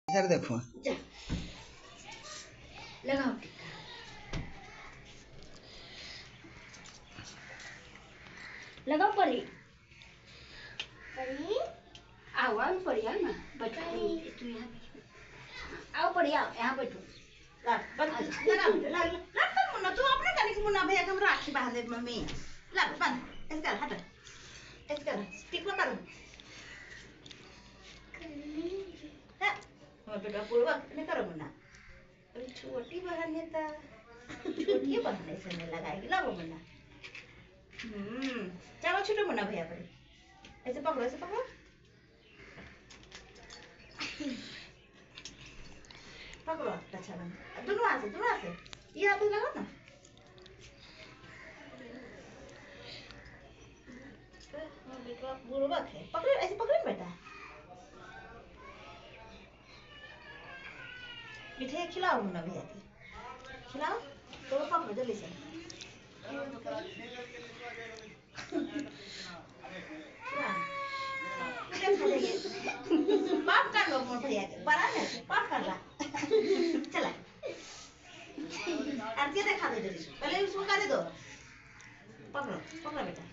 इधर देखो। जा लगाओ टीका। लगाओ परी। परी आओ आओ परी आओ ना बैठो तू यहाँ बैठो। आओ परी आओ यहाँ बैठो। मुन्ना तू अपने करने की मुन्ना भैया हम राखी बांध दे मम्मी ला बंद ऐसे कर हट ऐसे कर टिक ना करो है हम बेटा पूरा नहीं करो मुन्ना अभी छोटी बहन है ता छोटी बहन ऐसे नहीं लगाएगी ला वो मुन्ना चलो छोटो मुन्ना भैया पर ऐसे पकड़ो पकड़ो अच्छा बन दोनों हाथ से ये हाथ लगाओ ना बेटा बुढ़बक है पकड़ो ऐसे पकड़ो बेटा मिठाई खिलाओ मुन्ना भैया की खिलाओ तो पकड़ो जल्दी से पाप कर लो मोर भैया के बड़ा है पाप कर ला चला आरती दिखा दो जल्दी पहले उसको कर दो पकड़ो बेटा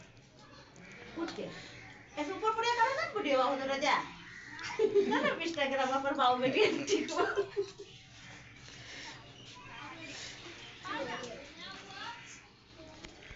पूछ के ऐसे ऊपर पड़िया करो ना वीडियो बाबू तो राजा ना इंस्टाग्राम पर बाबू बेटी ठीक हो